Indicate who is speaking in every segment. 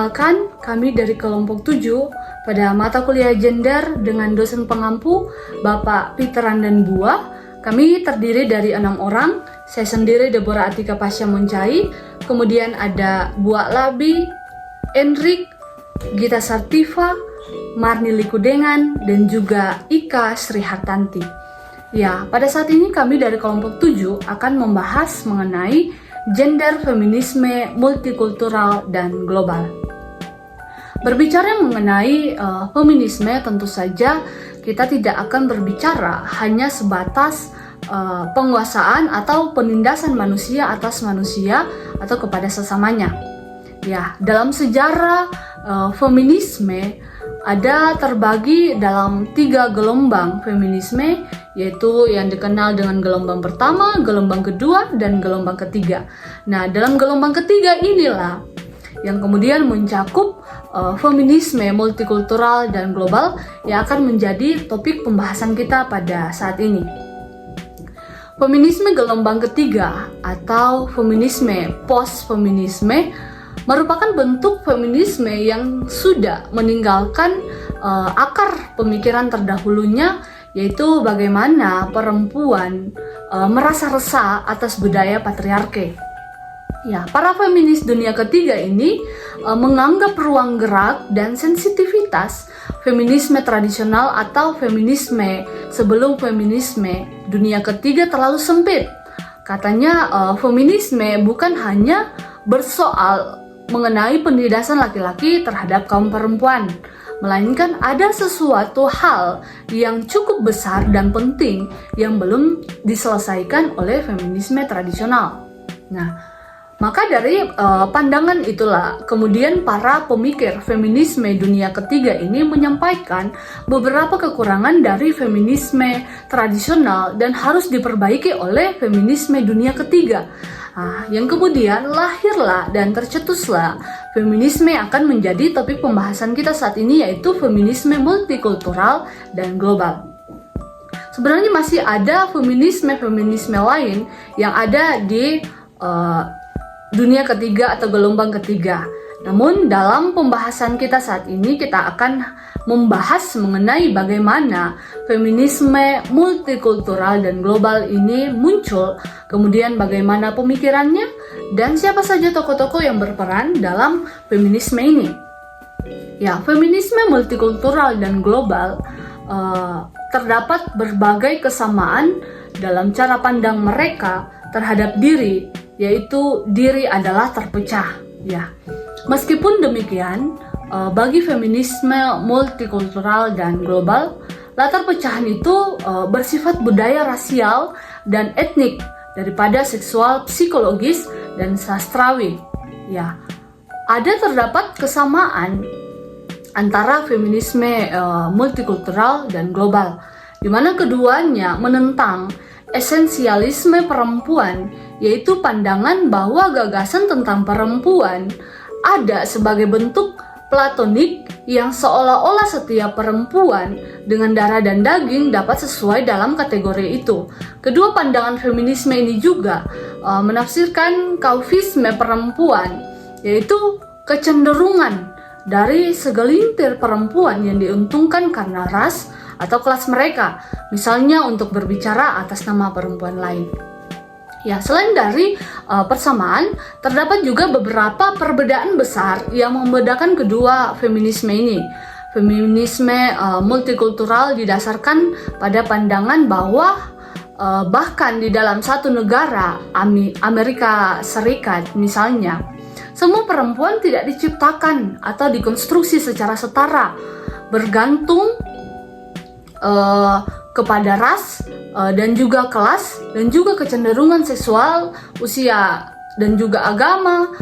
Speaker 1: Perkenalkan, kami dari kelompok 7 pada mata kuliah gender dengan dosen pengampu Bapak Peter dan Bua. Kami terdiri dari 6 orang. Saya sendiri Deborah Atika Pasha Moncai, kemudian ada Bua Labi, Enrik, Gita Sartiva, Marni Likudengan, dan juga Ika Srihartanti. Ya, pada saat ini kami dari kelompok 7 akan membahas mengenai gender, feminisme, multikultural, dan global. Berbicara mengenai feminisme, tentu saja kita tidak akan berbicara hanya sebatas penguasaan atau penindasan manusia atas manusia atau kepada sesamanya. Ya, dalam sejarah feminisme ada terbagi dalam 3 gelombang feminisme, yaitu yang dikenal dengan gelombang pertama, gelombang kedua, dan gelombang ketiga. Nah, dalam gelombang ketiga inilah yang kemudian mencakup feminisme multikultural dan global yang akan menjadi topik pembahasan kita pada saat ini. Feminisme gelombang ketiga atau feminisme post-feminisme merupakan bentuk feminisme yang sudah meninggalkan akar pemikiran terdahulunya, yaitu bagaimana perempuan merasa resah atas budaya patriarki. Ya, para feminis dunia ketiga ini menganggap ruang gerak dan sensitivitas feminisme tradisional atau feminisme sebelum feminisme dunia ketiga terlalu sempit. Katanya feminisme bukan hanya bersoal mengenai penindasan laki-laki terhadap kaum perempuan, melainkan ada sesuatu hal yang cukup besar dan penting yang belum diselesaikan oleh feminisme tradisional. Nah, maka dari pandangan itulah kemudian para pemikir feminisme dunia ketiga ini menyampaikan beberapa kekurangan dari feminisme tradisional dan harus diperbaiki oleh feminisme dunia ketiga. Yang kemudian lahirlah dan tercetuslah feminisme yang akan menjadi topik pembahasan kita saat ini, yaitu feminisme multikultural dan global. Sebenarnya masih ada feminisme lain yang ada di dunia ketiga atau gelombang ketiga. Namun dalam pembahasan kita saat ini kita akan membahas mengenai bagaimana feminisme multikultural dan global ini muncul, kemudian bagaimana pemikirannya, dan siapa saja tokoh-tokoh yang berperan dalam feminisme ini. Ya, feminisme multikultural dan global terdapat berbagai kesamaan dalam cara pandang mereka terhadap diri, yaitu diri adalah terpecah. Ya, meskipun demikian, bagi feminisme multikultural dan global, latar pecahan itu bersifat budaya rasial dan etnik daripada seksual, psikologis, dan sastrawi. Ya, terdapat kesamaan antara feminisme multikultural dan global, di mana keduanya menentang esensialisme perempuan, yaitu pandangan bahwa gagasan tentang perempuan ada sebagai bentuk platonik yang seolah-olah setiap perempuan dengan darah dan daging dapat sesuai dalam kategori itu. Kedua pandangan feminisme ini juga menafsirkan kaufisme perempuan, yaitu kecenderungan dari segelintir perempuan yang diuntungkan karena ras atau kelas mereka, misalnya untuk berbicara atas nama perempuan lain. Ya, selain dari persamaan, terdapat juga beberapa perbedaan besar yang membedakan kedua feminisme ini. Feminisme multikultural didasarkan pada pandangan bahwa bahkan di dalam satu negara, Amerika Serikat misalnya, semua perempuan tidak diciptakan atau dikonstruksi secara setara, bergantung kepada ras dan juga kelas dan juga kecenderungan seksual, usia dan juga agama,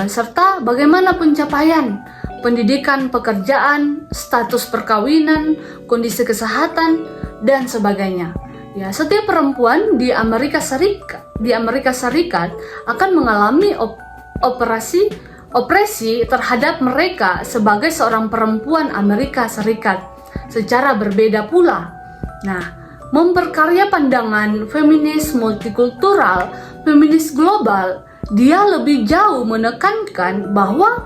Speaker 1: serta bagaimana pencapaian pendidikan, pekerjaan, status perkawinan, kondisi kesehatan, dan sebagainya. Ya, setiap perempuan di Amerika Serikat akan mengalami opresi terhadap mereka sebagai seorang perempuan Amerika Serikat secara berbeda pula. Nah, memperkarya pandangan feminis multikultural, feminis global, dia lebih jauh menekankan bahwa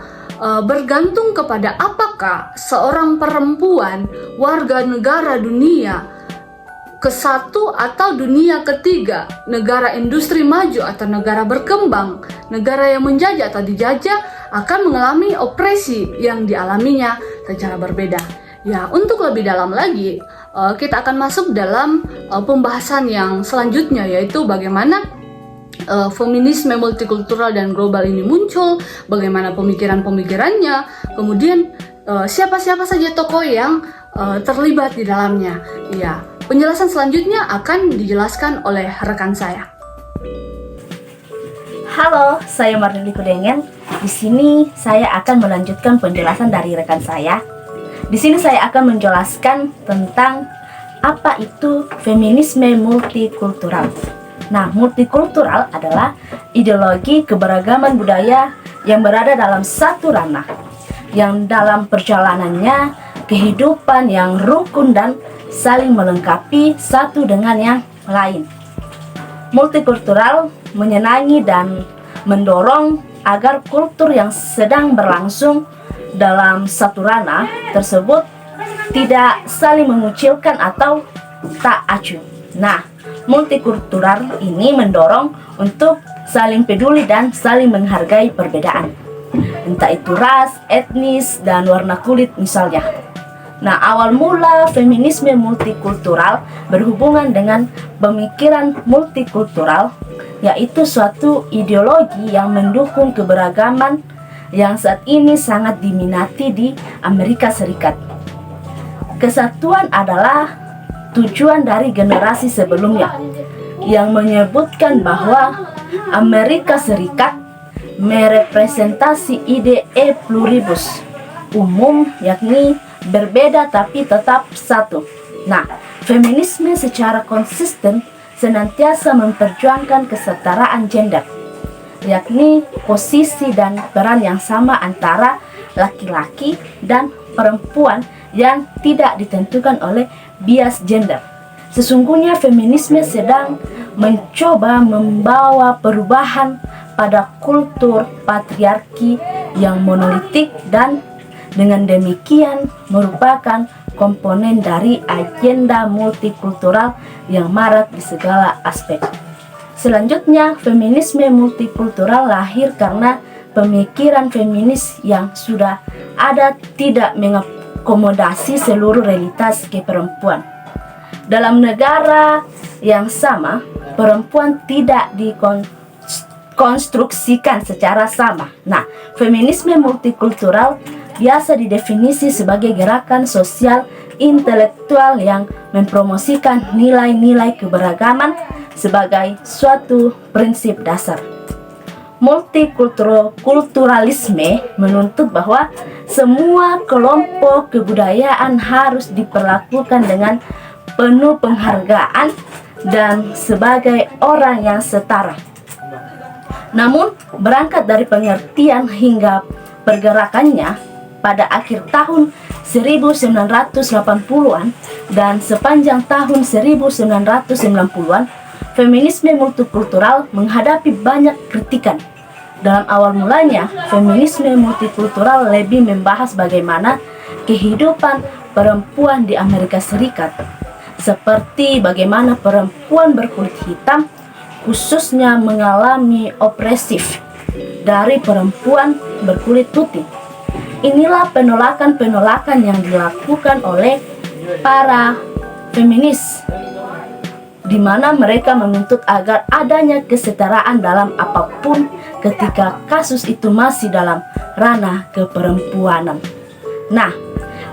Speaker 1: bergantung kepada apakah seorang perempuan warga negara dunia ke-1 atau dunia ketiga, negara industri maju atau negara berkembang, negara yang menjajah atau dijajah, akan mengalami opresi yang dialaminya secara berbeda. Ya, untuk lebih dalam lagi, kita akan masuk dalam pembahasan yang selanjutnya, yaitu bagaimana feminisme multikultural dan global ini muncul, bagaimana pemikiran-pemikirannya, kemudian siapa-siapa saja tokoh yang terlibat di dalamnya. Ya, penjelasan selanjutnya akan dijelaskan oleh rekan saya.
Speaker 2: Halo, saya Marlili Kudengen. Di sini saya akan melanjutkan penjelasan dari rekan saya. Di sini saya akan menjelaskan tentang apa itu feminisme multikultural. Nah, multikultural adalah ideologi keberagaman budaya yang berada dalam satu ranah, yang dalam perjalanannya kehidupan yang rukun dan saling melengkapi satu dengan yang lain. Multikultural menyenangi dan mendorong agar kultur yang sedang berlangsung dalam satu ranah tersebut tidak saling mengucilkan atau tak acuh. Nah, multikultural ini mendorong untuk saling peduli dan saling menghargai perbedaan, entah itu ras, etnis, dan warna kulit misalnya. Nah, awal mula feminisme multikultural berhubungan dengan pemikiran multikultural, yaitu suatu ideologi yang mendukung keberagaman yang saat ini sangat diminati di Amerika Serikat. Kesatuan adalah tujuan dari generasi sebelumnya yang menyebutkan bahwa Amerika Serikat merepresentasi ide e pluribus, umum, yakni berbeda tapi tetap satu. Nah, feminisme secara konsisten senantiasa memperjuangkan kesetaraan gender, yakni posisi dan peran yang sama antara laki-laki dan perempuan yang tidak ditentukan oleh bias gender. Sesungguhnya feminisme sedang mencoba membawa perubahan pada kultur patriarki yang monolitik dan dengan demikian merupakan komponen dari agenda multikultural yang marak di segala aspek. Selanjutnya, feminisme multikultural lahir karena pemikiran feminis yang sudah ada tidak mengakomodasi seluruh realitas keperempuan. Dalam negara yang sama, perempuan tidak dikonstruksikan secara sama. Nah, feminisme multikultural biasa didefinisi sebagai gerakan sosial intelektual yang mempromosikan nilai-nilai keberagaman sebagai suatu prinsip dasar. Multikulturalisme menuntut bahwa semua kelompok kebudayaan harus diperlakukan dengan penuh penghargaan dan sebagai orang yang setara. Namun, berangkat dari pengertian hingga pergerakannya pada akhir tahun 1980-an dan sepanjang tahun 1990-an, feminisme multikultural menghadapi banyak kritikan. Dalam awal mulanya, feminisme multikultural lebih membahas bagaimana kehidupan perempuan di Amerika Serikat, seperti bagaimana perempuan berkulit hitam khususnya mengalami opresif dari perempuan berkulit putih. Inilah penolakan-penolakan yang dilakukan oleh para feminis, di mana mereka menuntut agar adanya kesetaraan dalam apapun ketika kasus itu masih dalam ranah keperempuanan. Nah,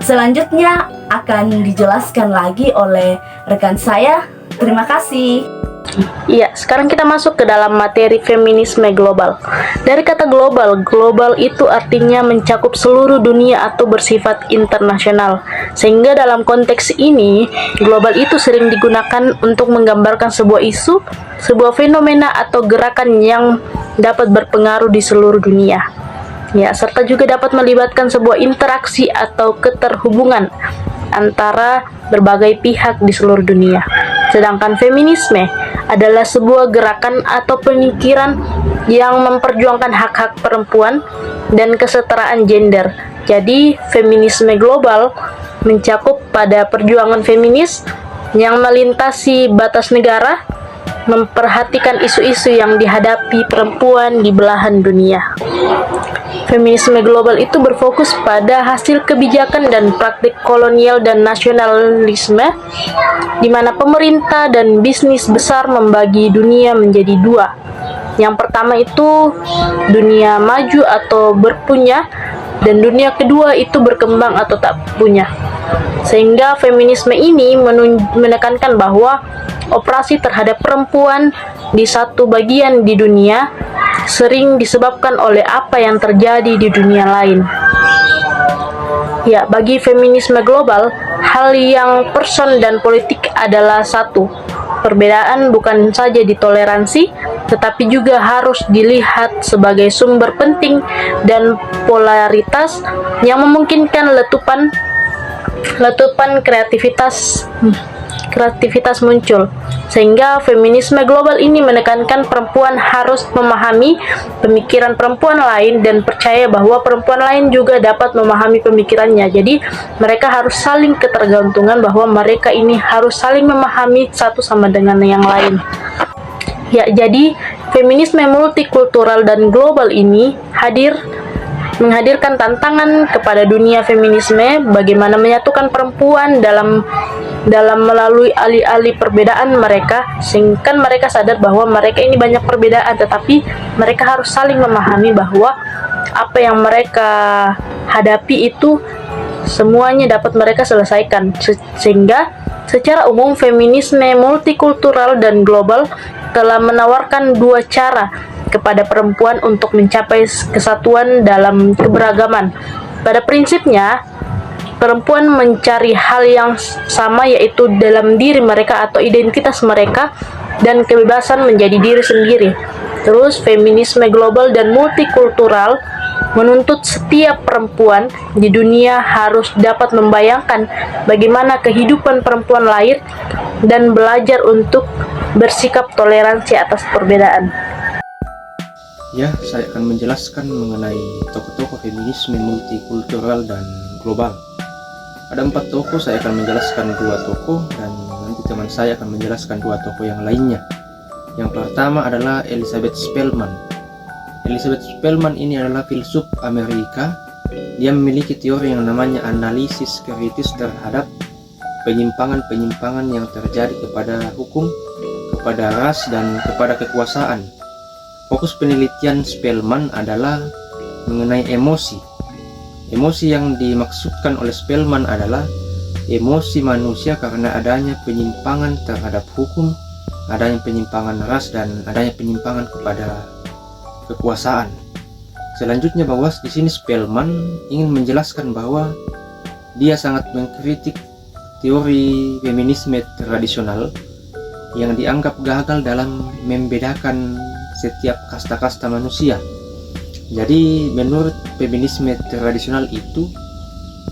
Speaker 2: selanjutnya akan dijelaskan lagi oleh rekan saya. Terima kasih.
Speaker 3: Iya, sekarang kita masuk ke dalam materi feminisme global. Dari kata global, global itu artinya mencakup seluruh dunia atau bersifat internasional. Sehingga dalam konteks ini, global itu sering digunakan untuk menggambarkan sebuah isu, sebuah fenomena atau gerakan yang dapat berpengaruh di seluruh dunia. Ya, serta juga dapat melibatkan sebuah interaksi atau keterhubungan antara berbagai pihak di seluruh dunia. Sedangkan feminisme adalah sebuah gerakan atau pemikiran yang memperjuangkan hak-hak perempuan dan kesetaraan gender. Jadi, feminisme global mencakup pada perjuangan feminis yang melintasi batas negara, memperhatikan isu-isu yang dihadapi perempuan di belahan dunia. Feminisme global itu berfokus pada hasil kebijakan dan praktik kolonial dan nasionalisme, di mana pemerintah dan bisnis besar membagi dunia menjadi dua. Yang pertama itu dunia maju atau berpunya, dan dunia kedua itu berkembang atau tak punya. Sehingga feminisme ini menekankan bahwa opresi terhadap perempuan di satu bagian di dunia sering disebabkan oleh apa yang terjadi di dunia lain. Ya, bagi feminisme global, hal yang person dan politik adalah satu. Perbedaan bukan saja ditoleransi, tetapi juga harus dilihat sebagai sumber penting dan polaritas yang memungkinkan letupan kreativitas muncul. Sehingga feminisme global ini menekankan perempuan harus memahami pemikiran perempuan lain dan percaya bahwa perempuan lain juga dapat memahami pemikirannya. Jadi mereka harus saling ketergantungan, bahwa mereka ini harus saling memahami satu sama dengan yang lain. Ya, jadi feminisme multikultural dan global ini menghadirkan tantangan kepada dunia feminisme, bagaimana menyatukan perempuan dalam melalui alih-alih perbedaan mereka, sehingga mereka sadar bahwa mereka ini banyak perbedaan, tetapi mereka harus saling memahami bahwa apa yang mereka hadapi itu semuanya dapat mereka selesaikan. Sehingga secara umum feminisme multikultural dan global telah menawarkan dua cara kepada perempuan untuk mencapai kesatuan dalam keberagaman. Pada prinsipnya, perempuan mencari hal yang sama, yaitu dalam diri mereka atau identitas mereka dan kebebasan menjadi diri sendiri. Terus feminisme global dan multikultural menuntut setiap perempuan di dunia harus dapat membayangkan bagaimana kehidupan perempuan lain dan belajar untuk bersikap toleransi atas perbedaan.
Speaker 4: Ya, saya akan menjelaskan mengenai tokoh-tokoh feminisme multikultural dan global. Ada 4 tokoh, saya akan menjelaskan 2 tokoh, dan nanti teman saya akan menjelaskan 2 tokoh yang lainnya. Yang pertama adalah Elizabeth Spelman. Elizabeth Spelman ini adalah filsuf Amerika. Dia memiliki teori yang namanya analisis kritis terhadap penyimpangan-penyimpangan yang terjadi kepada hukum, kepada ras, dan kepada kekuasaan. Fokus penelitian Spelman adalah mengenai emosi. Emosi yang dimaksudkan oleh Spelman adalah emosi manusia karena adanya penyimpangan terhadap hukum, adanya penyimpangan ras, dan adanya penyimpangan kepada kekuasaan. Selanjutnya bahwa di sini Spelman ingin menjelaskan bahwa dia sangat mengkritik teori feminisme tradisional yang dianggap gagal dalam membedakan setiap kasta-kasta manusia. Jadi menurut feminisme tradisional itu,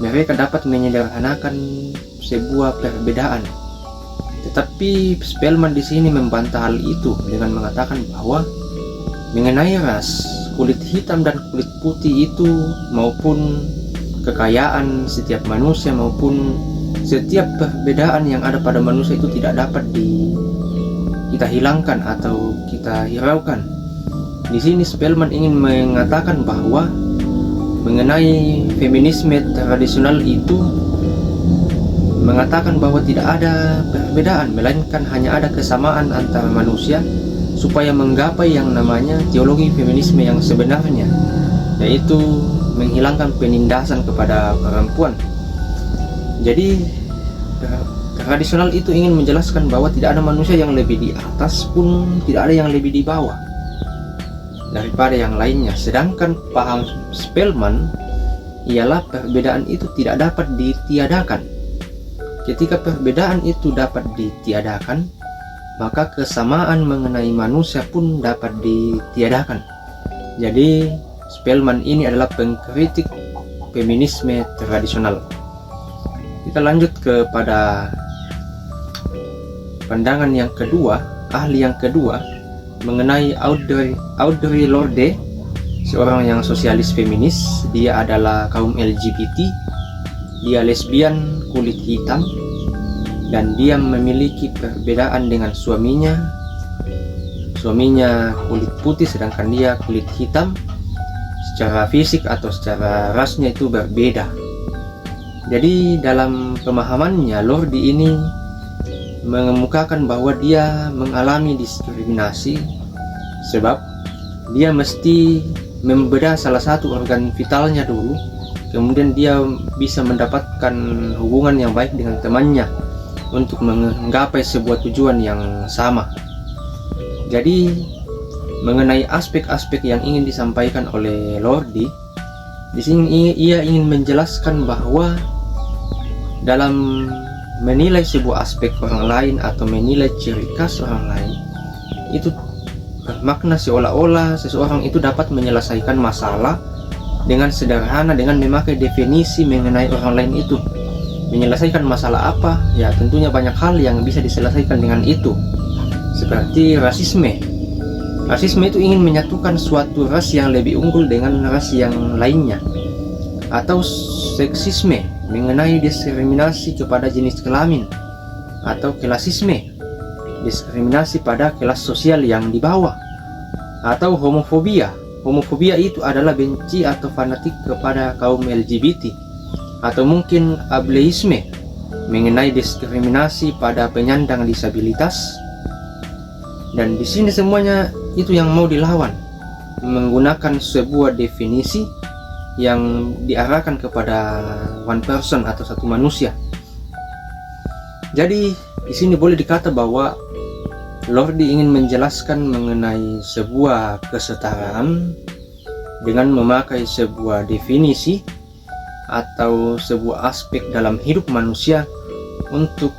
Speaker 4: mereka dapat menyederhanakan sebuah perbedaan. Tetapi Spelman di sini membantah hal itu dengan mengatakan bahwa mengenai ras, kulit hitam dan kulit putih itu, maupun kekayaan setiap manusia, maupun setiap perbedaan yang ada pada manusia itu tidak dapat kita hilangkan atau kita hiraukan. Di sini Spelman ingin mengatakan bahwa mengenai feminisme tradisional itu mengatakan bahwa tidak ada perbedaan, melainkan hanya ada kesamaan antara manusia supaya menggapai yang namanya teologi feminisme yang sebenarnya, yaitu menghilangkan penindasan kepada perempuan. Jadi tradisional itu ingin menjelaskan bahwa tidak ada manusia yang lebih di atas pun tidak ada yang lebih di bawah daripada yang lainnya. Sedangkan paham Spelman ialah perbedaan itu tidak dapat ditiadakan. Ketika perbedaan itu dapat ditiadakan, maka kesamaan mengenai manusia pun dapat ditiadakan. Jadi Spelman ini adalah pengkritik feminisme tradisional. Kita lanjut kepada pandangan yang kedua, ahli yang kedua mengenai Audre Lorde, seorang yang sosialis feminis. Dia adalah kaum LGBT, dia lesbian kulit hitam, dan dia memiliki perbedaan dengan suaminya. Suaminya kulit putih sedangkan dia kulit hitam. Secara fisik atau secara rasnya itu berbeda. Jadi dalam pemahamannya, Lorde ini mengemukakan bahwa dia mengalami diskriminasi sebab dia mesti membedah salah satu organ vitalnya dulu, kemudian dia bisa mendapatkan hubungan yang baik dengan temannya untuk menggapai sebuah tujuan yang sama. Jadi mengenai aspek-aspek yang ingin disampaikan oleh Lorde, di sini ia ingin menjelaskan bahwa dalam menilai sebuah aspek orang lain atau menilai ciri khas orang lain, itu bermakna seolah-olah seseorang itu dapat menyelesaikan masalah dengan sederhana dengan memakai definisi mengenai orang lain itu. Menyelesaikan masalah apa? Ya tentunya banyak hal yang bisa diselesaikan dengan itu. Seperti rasisme. Rasisme itu ingin menyatukan suatu ras yang lebih unggul dengan ras yang lainnya. Atau seksisme, mengenai diskriminasi kepada jenis kelamin. Atau klasisme, diskriminasi pada kelas sosial yang di bawah. Atau homofobia. Homofobia itu adalah benci atau fanatik kepada kaum LGBT. Atau mungkin ableisme, mengenai diskriminasi pada penyandang disabilitas. Dan di sini semuanya itu yang mau dilawan, menggunakan sebuah definisi yang diarahkan kepada one person atau satu manusia. Jadi di sini boleh dikata bahwa Lorde ingin menjelaskan mengenai sebuah kesetaraan dengan memakai sebuah definisi atau sebuah aspek dalam hidup manusia untuk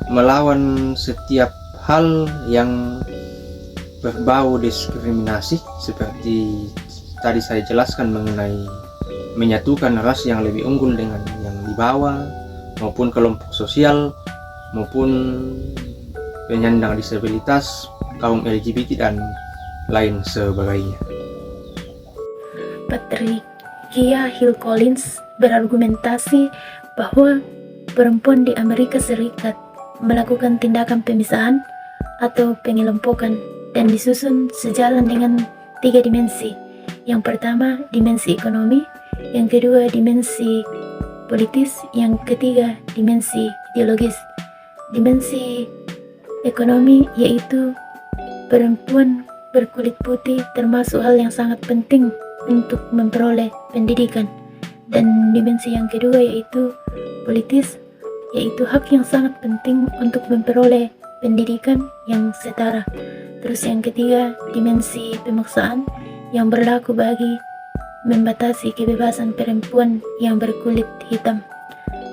Speaker 4: melawan setiap hal yang berbau diskriminasi, seperti tadi saya jelaskan mengenai menyatukan ras yang lebih unggul dengan yang di bawah, maupun kelompok sosial, maupun penyandang disabilitas, kaum LGBT dan lain sebagainya.
Speaker 5: Patricia Hill Collins berargumentasi bahwa perempuan di Amerika Serikat melakukan tindakan pemisahan atau pengelompokan dan disusun sejalan dengan 3 dimensi. Yang pertama, dimensi ekonomi, yang kedua, dimensi politis, yang ketiga, dimensi ideologis. Dimensi ekonomi yaitu perempuan berkulit putih termasuk hal yang sangat penting untuk memperoleh pendidikan. Dan dimensi yang kedua yaitu politis, yaitu hak yang sangat penting untuk memperoleh pendidikan yang setara. Terus yang ketiga, dimensi pemaksaan yang berlaku bagi membatasi kebebasan perempuan yang berkulit hitam.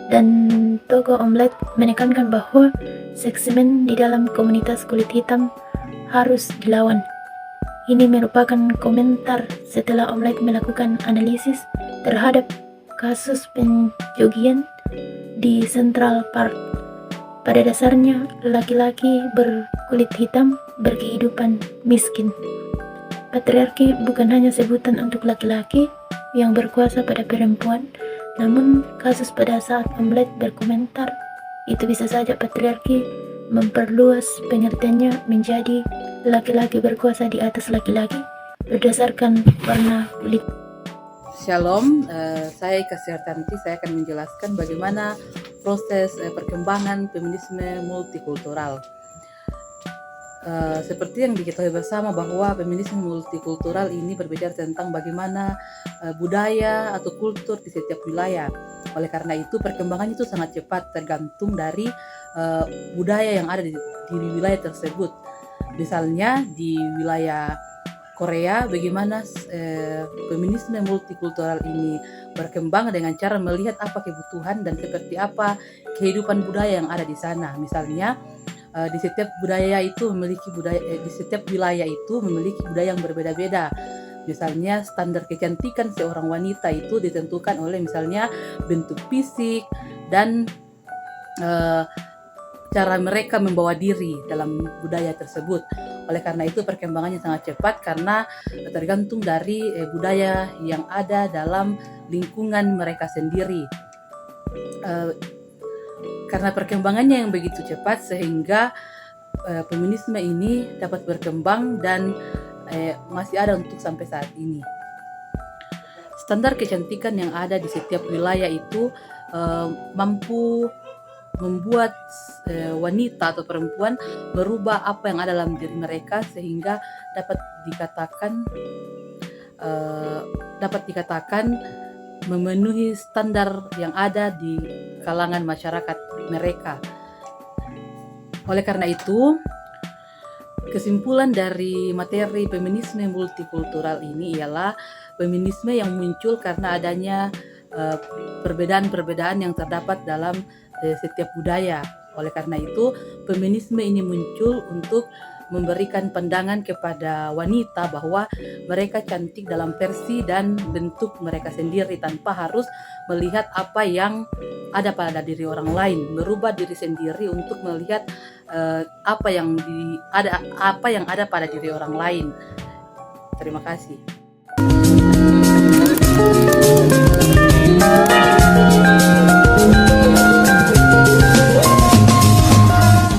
Speaker 5: Dan Toko Omelet menekankan bahwa seksimen di dalam komunitas kulit hitam harus dilawan. Ini merupakan komentar setelah Omelet melakukan analisis terhadap kasus penjogian di Central Park. Pada dasarnya, laki-laki berkulit hitam berkehidupan miskin. Patriarki bukan hanya sebutan untuk laki-laki yang berkuasa pada perempuan, namun kasus pada saat Omelet berkomentar itu bisa saja patriarki memperluas pengertiannya menjadi laki-laki berkuasa di atas laki-laki berdasarkan warna kulit.
Speaker 6: Shalom, saya Kasiartanti. Saya akan menjelaskan bagaimana proses perkembangan feminisme multikultural. Seperti yang diketahui bersama bahwa feminisme multikultural ini berbicara tentang bagaimana budaya atau kultur di setiap wilayah. Oleh karena itu perkembangan itu sangat cepat tergantung dari budaya yang ada di wilayah tersebut. Misalnya di wilayah Korea, bagaimana feminisme multikultural ini berkembang dengan cara melihat apa kebutuhan dan seperti apa kehidupan budaya yang ada di sana. Misalnya di setiap budaya itu memiliki di setiap wilayah itu memiliki budaya yang berbeda-beda. Misalnya standar kecantikan seorang wanita itu ditentukan oleh misalnya bentuk fisik dan cara mereka membawa diri dalam budaya tersebut. Oleh karena itu perkembangannya sangat cepat karena tergantung dari budaya yang ada dalam lingkungan mereka sendiri. Karena perkembangannya yang begitu cepat sehingga feminisme ini dapat berkembang dan masih ada untuk sampai saat ini. Standar kecantikan yang ada di setiap wilayah itu mampu membuat wanita atau perempuan merubah apa yang ada dalam diri mereka sehingga dapat dikatakan memenuhi standar yang ada di kalangan masyarakat mereka. Oleh karena itu, kesimpulan dari materi feminisme multikultural ini ialah feminisme yang muncul karena adanya perbedaan-perbedaan yang terdapat dalam setiap budaya. Oleh karena itu, feminisme ini muncul untuk memberikan pandangan kepada wanita bahwa mereka cantik dalam versi dan bentuk mereka sendiri tanpa harus melihat apa yang ada pada diri orang lain, merubah diri sendiri untuk melihat apa yang ada pada diri orang lain. Terima kasih.